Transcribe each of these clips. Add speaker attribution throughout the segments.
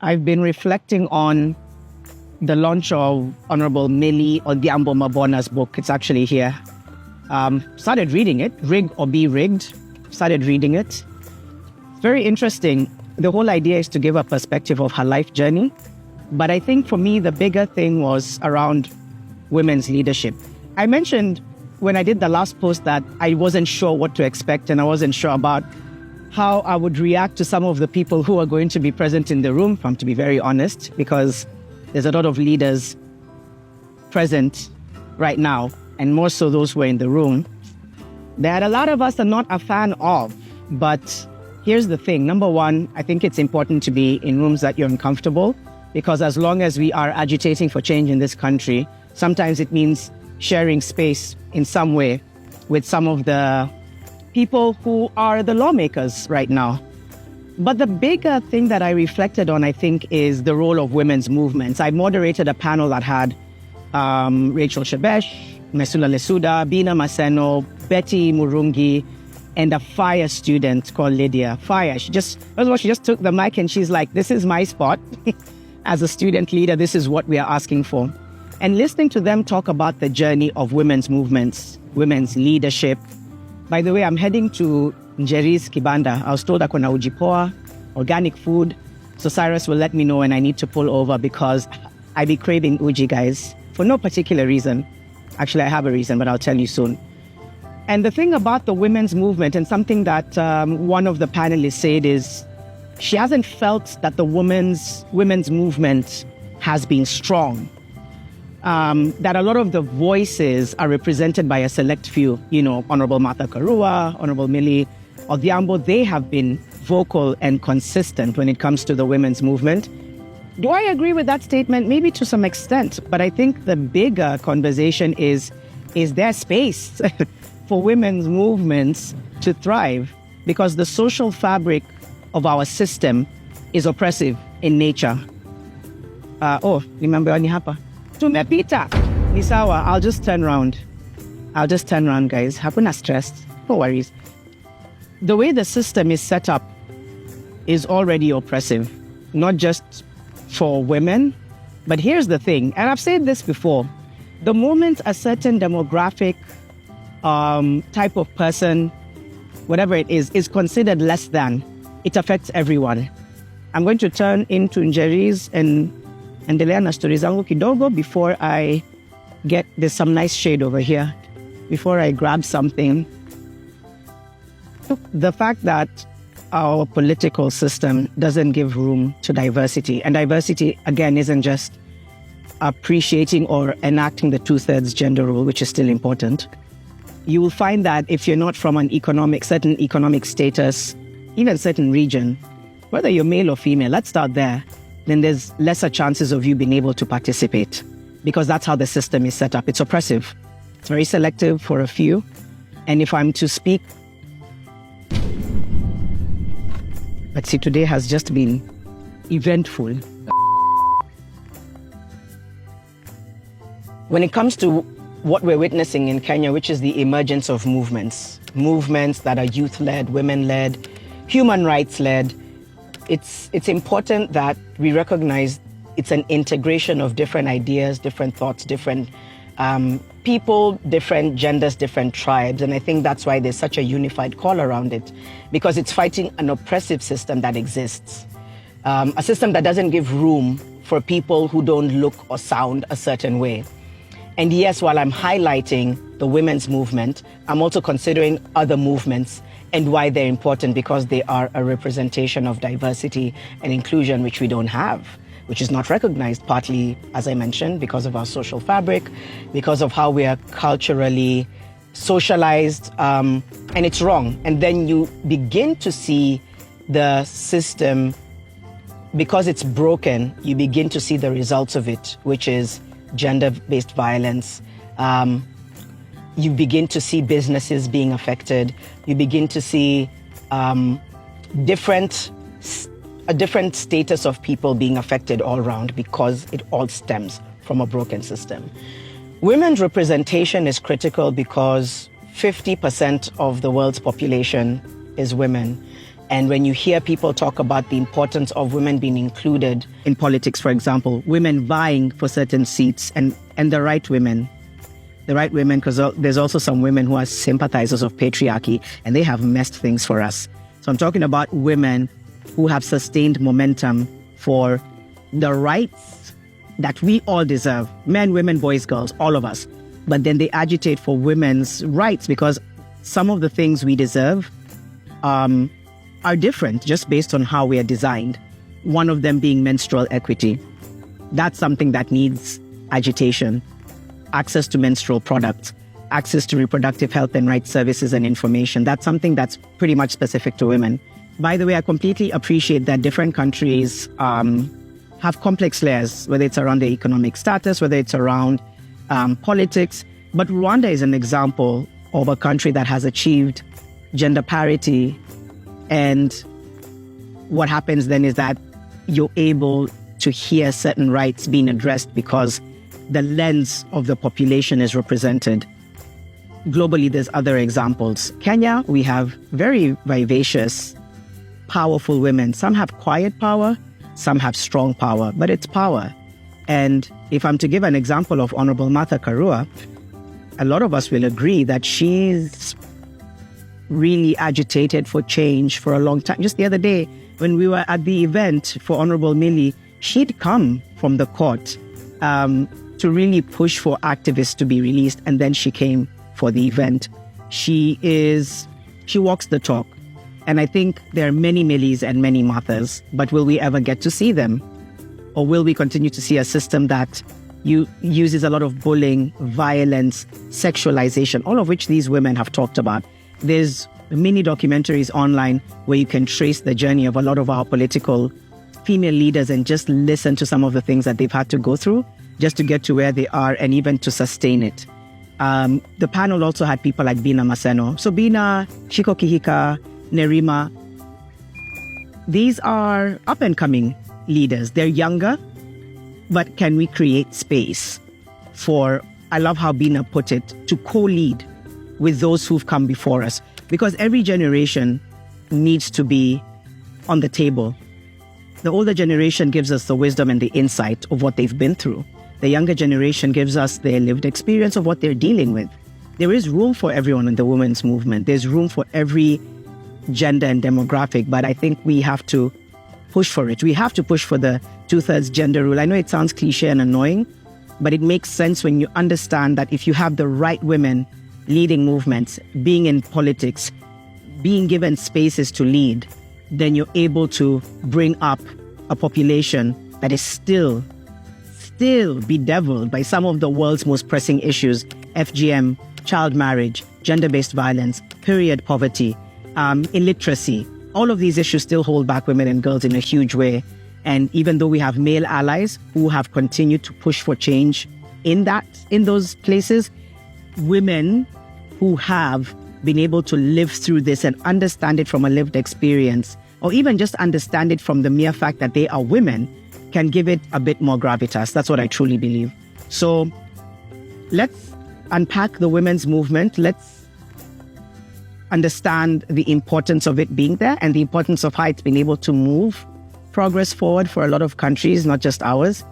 Speaker 1: I've been reflecting on the launch of Honorable Millie Odhiambo Mabona's book. It's actually here. Started reading it, Rig or Be Rigged. Started reading it. It's very interesting. The whole idea is to give a perspective of her life journey. But I think for me, the bigger thing was around women's leadership. I mentioned when I did the last post that I wasn't sure what to expect, and I wasn't sure about how I would react to some of the people who are going to be present in the room, if I'm to be very honest, because there's a lot of leaders present right now, and more so those who are in the room, that a lot of us are not a fan of. But here's the thing. Number one, I think it's important to be in rooms that you're uncomfortable, because as long as we are agitating for change in this country, sometimes it means sharing space in some way with some of the people who are the lawmakers right now. But the bigger thing that I reflected on, I think, is the role of women's movements. I moderated a panel that had Rachel Shebesh, Mesula Lesuda, Bina Maseno, Betty Murungi, and a fire student called Lydia. Fire. She just took the mic and she's like, this is my spot. As a student leader, this is what we are asking for. And listening to them talk about the journey of women's movements, women's leadership. By the way, I'm heading to Njeri's kibanda. I was told I kuna ujipoa, organic food. So Cyrus will let me know when I need to pull over, because I be craving uji, guys, for no particular reason. Actually, I have a reason, but I'll tell you soon. And the thing about the women's movement, and something that one of the panelists said, is she hasn't felt that the women's movement has been strong. That a lot of the voices are represented by a select few, Honorable Martha Karua, Honorable Millie Odhiambo. They have been vocal and consistent when it comes to the women's movement. Do I agree with that statement? Maybe to some extent, but I think the bigger conversation is there space for women's movements to thrive? Because the social fabric of our system is oppressive in nature. Remember ni hapa. Tumepita. Ni sawa. I'll just turn around, guys. Hakuna stress. No worries. The way the system is set up is already oppressive, not just for women. But here's the thing, and I've said this before, the moment a certain demographic type of person, whatever it is considered less than, it affects everyone. I'm going to turn into Njeri's and endelea na stori zangu kidogo before I there's some nice shade over here, before I grab something. The fact that our political system doesn't give room to diversity, and diversity, again, isn't just appreciating or enacting the 2/3 gender rule, which is still important. You will find that if you're not from certain economic status, even certain region, whether you're male or female, let's start there, then there's lesser chances of you being able to participate, because that's how the system is set up. It's oppressive. It's very selective for a few. And if I'm to speak, but see, today has just been eventful. When it comes to what we're witnessing in Kenya, which is the emergence of movements that are youth-led, women-led, human rights-led, it's important that we recognize it's an integration of different ideas, different thoughts, different people, different genders, different tribes. And I think that's why there's such a unified call around it, because it's fighting an oppressive system that exists, a system that doesn't give room for people who don't look or sound a certain way. And yes, while I'm highlighting the women's movement, I'm also considering other movements and why they're important, because they are a representation of diversity and inclusion, which we don't have, which is not recognized, partly, as I mentioned, because of our social fabric, because of how we are culturally socialized, and it's wrong. And then you begin to see the system, because it's broken, you begin to see the results of it, which is gender-based violence. You begin to see businesses being affected. You begin to see a different status of people being affected all around, because it all stems from a broken system. Women's representation is critical because 50% of the world's population is women. And when you hear people talk about the importance of women being included in politics, for example, women vying for certain seats and the right women, because there's also some women who are sympathizers of patriarchy and they have messed things for us. So I'm talking about women who have sustained momentum for the rights that we all deserve, men, women, boys, girls, all of us. But then they agitate for women's rights because some of the things we deserve are different just based on how we are designed. One of them being menstrual equity. That's something that needs agitation. Access to menstrual products, access to reproductive health and rights services and information. That's something that's pretty much specific to women. By the way, I completely appreciate that different countries have complex layers, whether it's around their economic status, whether it's around politics. But Rwanda is an example of a country that has achieved gender parity. And what happens then is that you're able to hear certain rights being addressed because the lens of the population is represented. Globally, there's other examples. Kenya, we have very vivacious, powerful women. Some have quiet power, some have strong power, but it's power. And if I'm to give an example of Honorable Martha Karua, a lot of us will agree that she's really agitated for change for a long time. Just the other day, when we were at the event for Honorable Millie, she'd come from the court to really push for activists to be released, and then she came for the event. She walks the talk. And I think there are many Millies and many Marthas, but will we ever get to see them? Or will we continue to see a system that uses a lot of bullying, violence, sexualization, all of which these women have talked about? There's mini documentaries online where you can trace the journey of a lot of our political female leaders and just listen to some of the things that they've had to go through just to get to where they are and even to sustain it. The panel also had people like Bina Maseno. So Bina, Shiko Kihika, Nerima, these are up-and-coming leaders. They're younger, but can we create space for, I love how Bina put it, to co-lead with those who've come before us? Because every generation needs to be on the table. The older generation gives us the wisdom and the insight of what they've been through. The younger generation gives us their lived experience of what they're dealing with. There is room for everyone in the women's movement. There's room for every gender and demographic, but I think we have to push for it. We have to push for the 2/3 gender rule. I know it sounds cliche and annoying, but it makes sense when you understand that if you have the right women leading movements, being in politics, being given spaces to lead, then you're able to bring up a population that is still bedeviled by some of the world's most pressing issues: FGM, child marriage, gender-based violence, period poverty, illiteracy. All of these issues still hold back women and girls in a huge way. And even though we have male allies who have continued to push for change in those places, women who have been able to live through this and understand it from a lived experience, or even just understand it from the mere fact that they are women, can give it a bit more gravitas. That's what I truly believe. So let's unpack the women's movement. Let's understand the importance of it being there and the importance of how it's been able to move progress forward for a lot of countries, not just ours.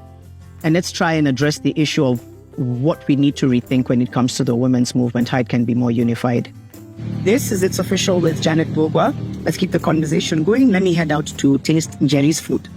Speaker 1: And let's try and address the issue of what we need to rethink when it comes to the women's movement, how it can be more unified. This is It's Official with Janet Mbugua. Let's keep the conversation going. Let me head out to taste Njeri's food.